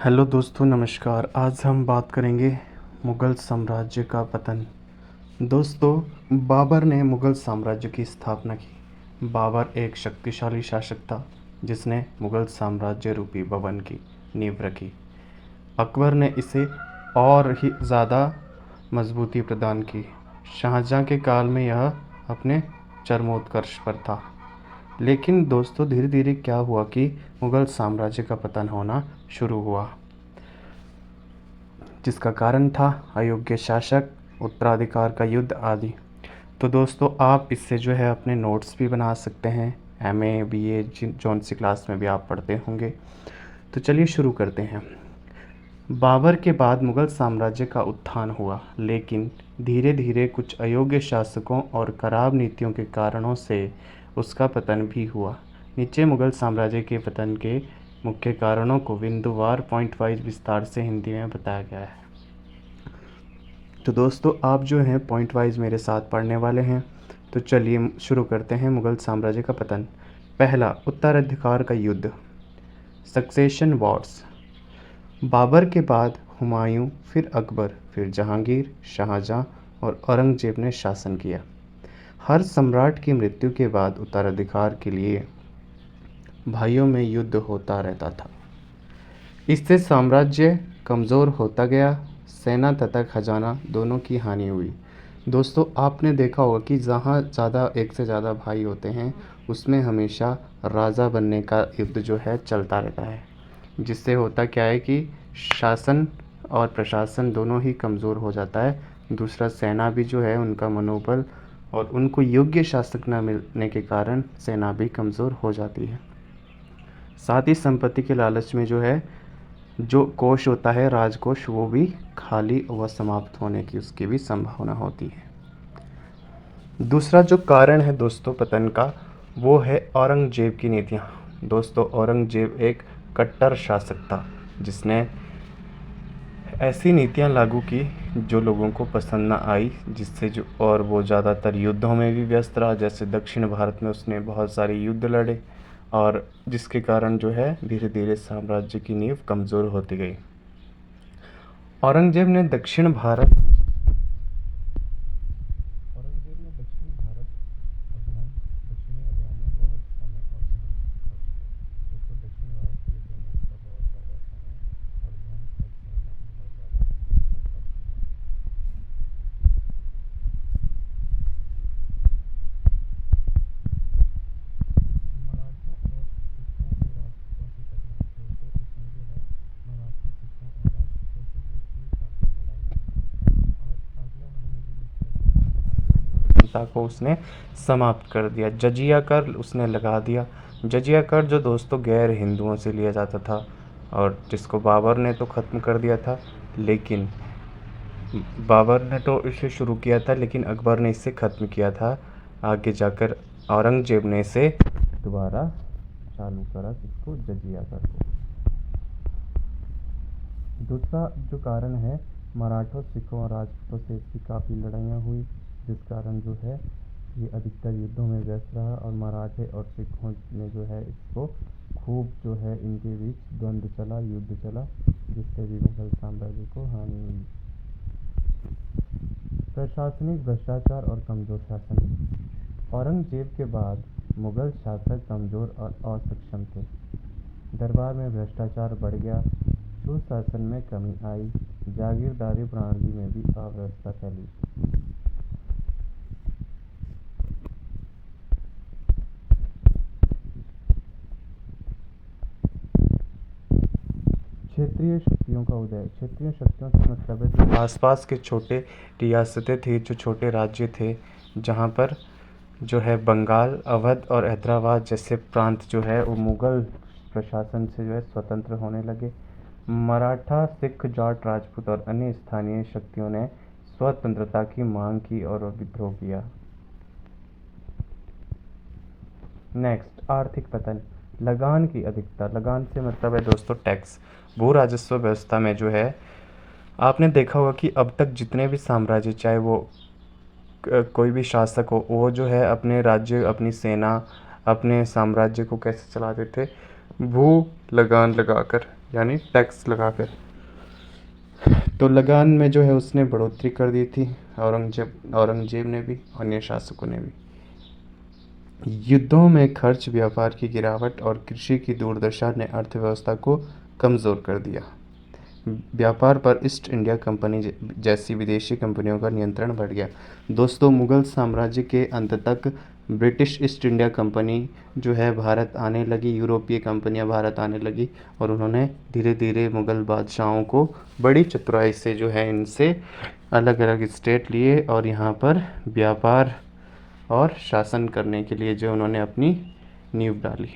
Hello दोस्तों, नमस्कार। आज हम बात करेंगे मुग़ल साम्राज्य का पतन। दोस्तों, बाबर ने मुग़ल साम्राज्य की स्थापना की। बाबर एक शक्तिशाली शासक था जिसने मुग़ल साम्राज्य रूपी भवन की नींव रखी। अकबर ने इसे और ही ज़्यादा मजबूती प्रदान की। शाहजहाँ के काल में यह अपने चरमोत्कर्ष पर था। लेकिन दोस्तों, धीरे धीरे क्या हुआ कि मुग़ल साम्राज्य का पतन होना शुरू हुआ, जिसका कारण था अयोग्य शासक, उत्तराधिकार का युद्ध आदि। तो दोस्तों, आप इससे जो है अपने नोट्स भी बना सकते हैं। एमए, बीए जौन सी क्लास में भी आप पढ़ते होंगे। तो चलिए शुरू करते हैं। बाबर के बाद मुग़ल साम्राज्य का उत्थान हुआ, लेकिन धीरे धीरे कुछ अयोग्य शासकों और खराब नीतियों के कारणों से उसका पतन भी हुआ। नीचे मुग़ल साम्राज्य के पतन के मुख्य कारणों को बिंदुवार पॉइंट वाइज विस्तार से हिंदी में बताया गया है। तो दोस्तों, आप जो हैं पॉइंट वाइज मेरे साथ पढ़ने वाले हैं। तो चलिए शुरू करते हैं। मुग़ल साम्राज्य का पतन। पहला, उत्तराधिकार का युद्ध, सक्सेशन वॉर्स। बाबर के बाद हुमायूं, फिर अकबर, फिर जहांगीर, शाहजहां और औरंगजेब ने शासन किया। हर सम्राट की मृत्यु के बाद उत्तराधिकार के लिए भाइयों में युद्ध होता रहता था। इससे साम्राज्य कमज़ोर होता गया। सेना तथा खजाना दोनों की हानि हुई। दोस्तों, आपने देखा होगा कि जहाँ ज़्यादा एक से ज़्यादा भाई होते हैं उसमें हमेशा राजा बनने का युद्ध जो है चलता रहता है, जिससे होता क्या है कि शासन और प्रशासन दोनों ही कमज़ोर हो जाता है। दूसरा, सेना भी जो है उनका मनोबल और उनको योग्य शासक न मिलने के कारण सेना भी कमज़ोर हो जाती है। साथ ही संपत्ति के लालच में जो है जो कोष होता है, राजकोष, वो भी खाली व समाप्त होने की उसकी भी संभावना होती है। दूसरा जो कारण है दोस्तों पतन का, वो है औरंगजेब की नीतियाँ। दोस्तों, औरंगजेब एक कट्टर शासक था जिसने ऐसी नीतियाँ लागू की जो लोगों को पसंद ना आई, जिससे जो और वो ज़्यादातर युद्धों में भी व्यस्त रहा। जैसे दक्षिण भारत में उसने बहुत सारे युद्ध लड़े और जिसके कारण जो है धीरे धीरे साम्राज्य की नींव कमज़ोर होती गई। औरंगजेब ने दक्षिण भारत अभियान दक्षिणी अभियान में बहुत समय और मेहनत खर्च किया। दोस्तों, दक्षिण भारत के युद्धों में उसका बहुत ज़्यादा समय और धन और सेना बहुत ज़्यादा खर्च हुआ। मराठों और सिखों के राजपूतों से टकराए। दोस्तों, उसने जो है मराठों, सिखों और राजपूतों से दोस्ती काफ़ी लड़ाई की और अगला हमने जो डिस्कस किया था को उसने समाप्त कर दिया। जजिया कर उसने लगा दिया। जजिया कर जो दोस्तों गैर हिंदुओं से लिया जाता था और जिसको बाबर ने तो ख़त्म कर दिया था, लेकिन बाबर ने तो इसे शुरू किया था लेकिन अकबर ने इसे ख़त्म किया था। आगे जाकर औरंगजेब ने इसे दोबारा चालू करा, इसको जजिया कर को। दूसरा जो कारण है, मराठों, सिखों और राजपूतों से इसकी काफ़ी लड़ाइयाँ हुई, जिस कारण जो है ये अधिकतर युद्धों में व्यस्त रहा और मराठे और सिखों ने जो है इसको खूब जो है इनके बीच द्वंद्व चला, युद्ध चला, जिससे भी मुगल साम्राज्य को हानि हुई। प्रशासनिक भ्रष्टाचार और कमज़ोर शासन। औरंगजेब के बाद मुगल शासक कमज़ोर और असक्षम थे। दरबार में भ्रष्टाचार बढ़ गया, सुशासन में कमी आई, जागीरदारी प्रणाली में भी अव्यवस्था फैली। क्षेत्रीय शक्तियों का उदय। क्षेत्रीय शक्तियों से मतलब है जो आसपास के छोटे रियासतें थी, जो छोटे राज्य थे, जहाँ पर जो है बंगाल, अवध और हैदराबाद जैसे प्रांत जो है वो मुग़ल प्रशासन से जो है स्वतंत्र होने लगे। मराठा, सिख, जाट, राजपूत और अन्य स्थानीय शक्तियों ने स्वतंत्रता की मांग की और विद्रोह किया। नेक्स्ट, आर्थिक पतन। लगान की अधिकता। लगान से मतलब है दोस्तों टैक्स। भू राजस्व व्यवस्था में जो है आपने देखा होगा कि अब तक जितने भी साम्राज्य, चाहे वो कोई भी शासक हो, वो जो है अपने राज्य, अपनी सेना, अपने साम्राज्य को कैसे चलाते थे? भू लगान लगाकर, यानी टैक्स लगाकर। तो लगान में जो है उसने बढ़ोतरी कर दी थी, औरंगजेब ने भी, अन्य शासकों ने भी। युद्धों में खर्च, व्यापार की गिरावट और कृषि की दुर्दशा ने अर्थव्यवस्था को कमज़ोर कर दिया। व्यापार पर ईस्ट इंडिया कंपनी जैसी विदेशी कंपनियों का नियंत्रण बढ़ गया। दोस्तों, मुगल साम्राज्य के अंत तक ब्रिटिश ईस्ट इंडिया कंपनी जो है भारत आने लगी, यूरोपीय कंपनियां भारत आने लगी, और उन्होंने धीरे धीरे मुगल बादशाहों को बड़ी चतुराई से जो है इनसे अलग अलग स्टेट लिए और यहाँ पर व्यापार और शासन करने के लिए जो उन्होंने अपनी नींव डाली।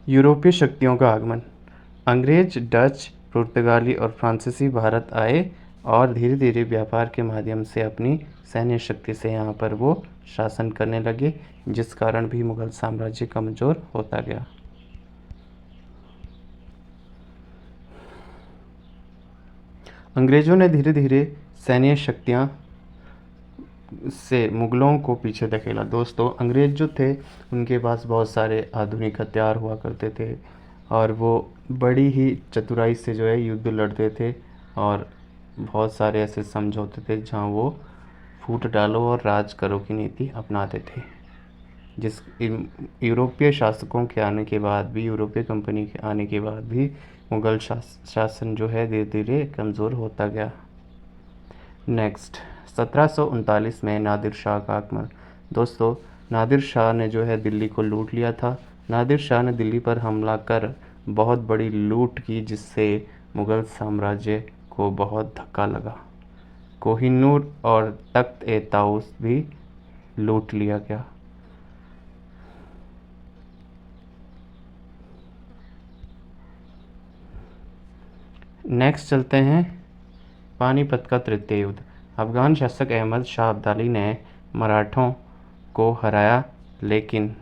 यूरोपीय शक्तियों का आगमन। अंग्रेज, डच, पुर्तगाली और फ्रांसीसी भारत आए और धीरे धीरे व्यापार के माध्यम से अपनी सैन्य शक्ति से यहाँ पर वो शासन करने लगे, जिस कारण भी मुगल साम्राज्य कमज़ोर होता गया। अंग्रेज़ों ने धीरे धीरे सैन्य शक्तियाँ से मुगलों को पीछे धकेला। दोस्तों, अंग्रेज़ जो थे उनके पास बहुत सारे आधुनिक हथियार हुआ करते थे और वो बड़ी ही चतुराई से जो है युद्ध लड़ते थे और बहुत सारे ऐसे समझौते थे जहाँ वो फूट डालो और राज करो की नीति अपनाते थे। यूरोपीय शासकों के आने के बाद भी, यूरोपीय कंपनी के आने के बाद भी मुगल शासन जो है धीरे धीरे कमज़ोर होता गया। नेक्स्ट, 1739 में नादिर शाह का आगमन। दोस्तों, नादिर शाह ने जो है दिल्ली को लूट लिया था। नादिर शाह ने दिल्ली पर हमला कर बहुत बड़ी लूट की, जिससे मुगल साम्राज्य को बहुत धक्का लगा। कोहिनूर और तख्त ए ताउस भी लूट लिया गया। नेक्स्ट चलते हैं पानीपत का तृतीय युद्ध। अफगान शासक अहमद शाह अब्दाली ने मराठों को हराया, लेकिन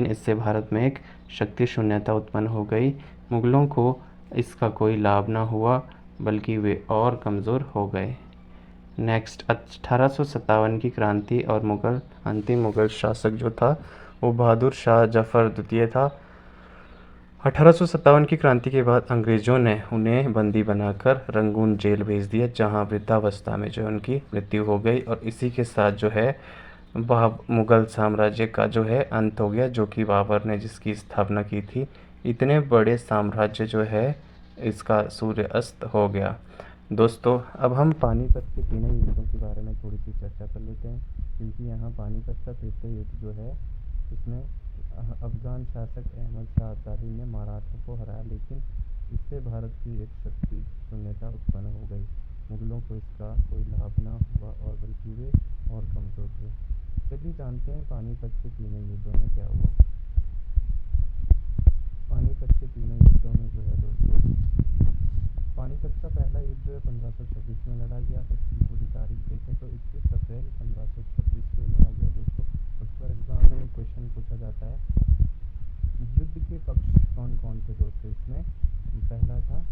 इससे भारत में एक शक्ति शून्यता उत्पन्न हो गई। मुगलों को इसका कोई लाभ न हुआ, बल्कि वे और कमज़ोर हो गए। नेक्स्ट, 1857 की क्रांति और अंतिम मुगल शासक जो था वो बहादुर शाह जफर द्वितीय था। 1857 की क्रांति के बाद अंग्रेज़ों ने उन्हें बंदी बनाकर रंगून जेल भेज दिया, जहां वृद्धावस्था में जो उनकी मृत्यु हो गई, और इसी के साथ जो है मुगल साम्राज्य का जो है अंत हो गया, जो कि बाबर ने जिसकी स्थापना की थी। इतने बड़े साम्राज्य जो है इसका सूर्य अस्त हो गया। दोस्तों, अब हम पानीपत के तीनों युद्धों के बारे में थोड़ी सी चर्चा कर लेते हैं, क्योंकि यहाँ पानीपत का तृतीय युद्ध जो है इसमें अफगान शासक अहमद शाह अब्दाली ने मराठों को हराया, लेकिन इससे भारत की एक शक्ति शून्यता उत्पन्न हो गई। मुगलों को इसका कोई लाभ ना हुआ और बल्कि वे और कमज़ोर हुए। चलिए जानते हैं पानीपत के तीनों युद्धों में क्या हुआ। पानीपत के तीनों युद्धों में जो है दोस्तों, पानीपत का पहला युद्ध जो है 1526 में लड़ा गया। इसकी पूरी तारीख देखें तो 21 अप्रैल 1526 को लड़ा गया। दोस्तों, अक्सर एग्जाम में क्वेश्चन पूछा जाता है युद्ध के पक्ष कौन कौन थे। दोस्तों, इसमें पहला था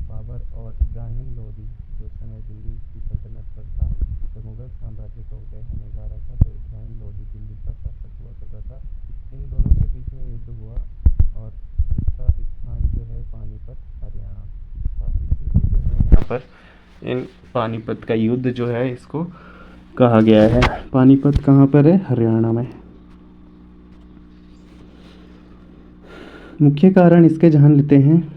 बाबर और इब्राहिम लोदी, जो समय दिल्ली की सल्तनत पर था। तो मुगल साम्राज्य का उदय होने जा रहा था, तो इब्राहिम लोदी दिल्ली का शासक हुआ करता था। इन दोनों के बीच में युद्ध हुआ और इसका स्थान जो है पानीपत, हरियाणा था। इसीलिए जो है यहाँ पर इन पानीपत का युद्ध जो है इसको कहा गया है। पानीपत कहाँ पर है? हरियाणा में। मुख्य कारण इसके जान लेते हैं।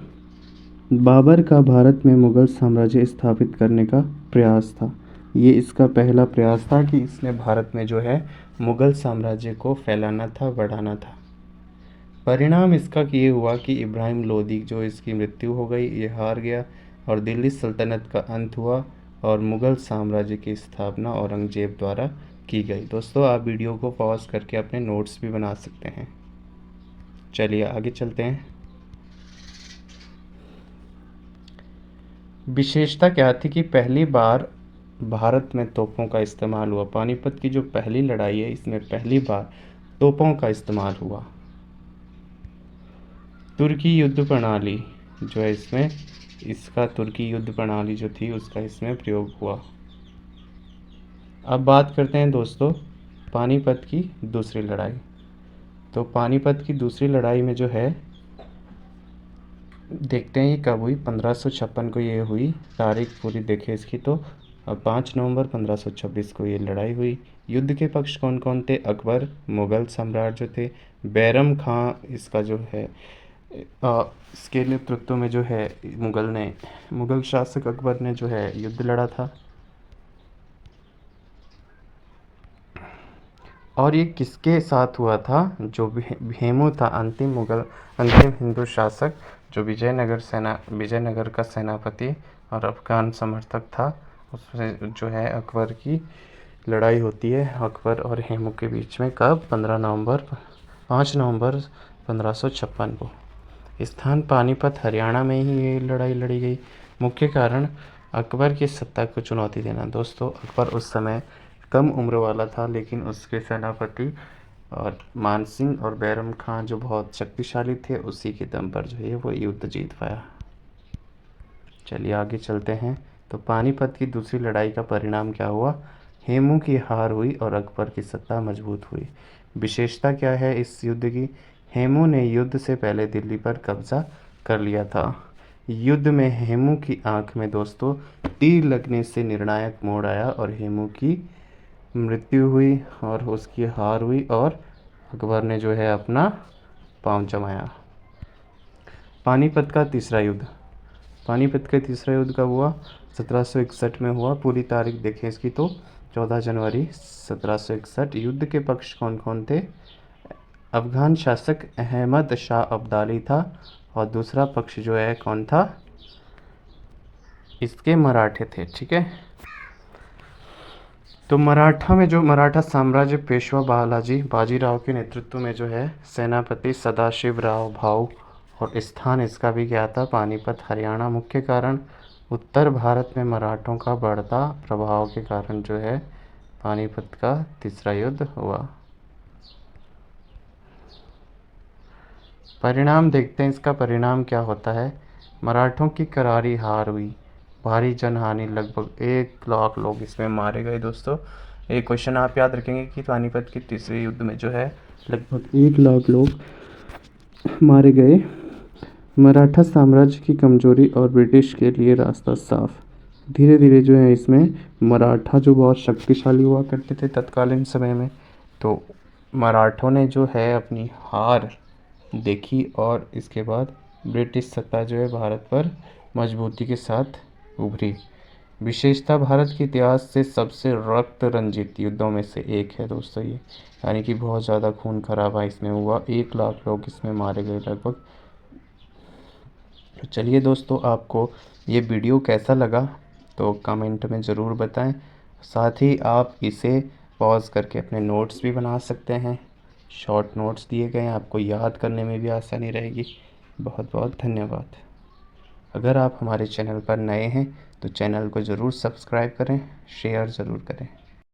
बाबर का भारत में मुगल साम्राज्य स्थापित करने का प्रयास था। ये इसका पहला प्रयास था कि इसने भारत में जो है मुगल साम्राज्य को फैलाना था, बढ़ाना था। परिणाम इसका ये हुआ कि इब्राहिम लोदी जो इसकी मृत्यु हो गई, ये हार गया और दिल्ली सल्तनत का अंत हुआ और मुगल साम्राज्य की स्थापना औरंगजेब द्वारा की गई। दोस्तों, आप वीडियो को पॉज करके अपने नोट्स भी बना सकते हैं। चलिए आगे चलते हैं। विशेषता क्या थी कि पहली बार भारत में तोपों का इस्तेमाल हुआ। पानीपत की जो पहली लड़ाई है इसमें पहली बार तोपों का इस्तेमाल हुआ। तुर्की युद्ध प्रणाली जो है इसमें इसका तुर्की युद्ध प्रणाली जो थी उसका इसमें प्रयोग हुआ। अब बात करते हैं दोस्तों पानीपत की दूसरी लड़ाई। तो पानीपत की दूसरी लड़ाई में जो है देखते हैं ये कब हुई। 1556 को ये हुई, तारीख पूरी देखें इसकी तो 5 नवंबर 1526 को ये लड़ाई हुई। युद्ध के पक्ष कौन कौन थे? अकबर, मुग़ल सम्राट जो थे, बैरम खां इसका जो है इसके नेतृत्व में जो है मुग़ल शासक अकबर ने जो है युद्ध लड़ा था। और ये किसके साथ हुआ था? जो भेमू था, अंतिम हिंदू शासक जो विजयनगर का सेनापति और अफगान समर्थक था, उससे जो है अकबर की लड़ाई होती है अकबर और हेमू के बीच में। कब? 5 नवंबर 1556 को। स्थान पानीपत, हरियाणा में ही ये लड़ाई लड़ी गई। मुख्य कारण अकबर की सत्ता को चुनौती देना। दोस्तों, अकबर उस समय कम उम्र वाला था, लेकिन उसके सेनापति और मान सिंह और बैरम खां जो बहुत शक्तिशाली थे, उसी के दम पर जो है वो युद्ध जीत पाया। चलिए आगे चलते हैं। तो पानीपत की दूसरी लड़ाई का परिणाम क्या हुआ? हेमू की हार हुई और अकबर की सत्ता मजबूत हुई। विशेषता क्या है इस युद्ध की? हेमू ने युद्ध से पहले दिल्ली पर कब्जा कर लिया था। युद्ध में हेमू की आंख में दोस्तों तीर लगने से निर्णायक मोड़ आया और हेमू की मृत्यु हुई और उसकी हार हुई और अकबर ने जो है अपना पांव जमाया। पानीपत का तीसरा युद्ध। पानीपत का तीसरा युद्ध कब हुआ? 1761 में हुआ। पूरी तारीख देखें इसकी तो 14 जनवरी 1761। युद्ध के पक्ष कौन कौन थे? अफगान शासक अहमद शाह अब्दाली था और दूसरा पक्ष जो है कौन था? इसके मराठे थे। ठीक है, तो मराठा में जो मराठा साम्राज्य पेशवा बाजीराव के नेतृत्व में जो है सेनापति सदाशिव राव भाऊ और स्थान इसका भी क्या था? पानीपत, हरियाणा। मुख्य कारण उत्तर भारत में मराठों का बढ़ता प्रभाव के कारण जो है पानीपत का तीसरा युद्ध हुआ। परिणाम देखते हैं, इसका परिणाम क्या होता है। मराठों की करारी हार हुई, भारी जनहानि, लगभग 1 लाख लोग इसमें मारे गए। दोस्तों, एक क्वेश्चन आप याद रखेंगे कि पानीपत के तीसरे युद्ध में जो है लगभग 1 लाख लोग मारे गए। मराठा साम्राज्य की कमजोरी और ब्रिटिश के लिए रास्ता साफ। धीरे धीरे जो है इसमें मराठा जो बहुत शक्तिशाली हुआ करते थे तत्कालीन समय में, तो मराठों ने जो है अपनी हार देखी और इसके बाद ब्रिटिश सत्ता जो है भारत पर मजबूती के साथ उभरी। विशेषता भारत के इतिहास से सबसे रक्त रंजित युद्धों में से एक है दोस्तों ये, यानी कि बहुत ज़्यादा खून खराबा इसमें हुआ, 1 लाख लोग इसमें मारे गए लगभग। तो चलिए दोस्तों, आपको ये वीडियो कैसा लगा तो कमेंट में ज़रूर बताएं। साथ ही आप इसे पॉज करके अपने नोट्स भी बना सकते हैं। शॉर्ट नोट्स दिए गए हैं, आपको याद करने में भी आसानी रहेगी। बहुत बहुत धन्यवाद। अगर आप हमारे चैनल पर नए हैं तो चैनल को ज़रूर सब्सक्राइब करें, शेयर ज़रूर करें।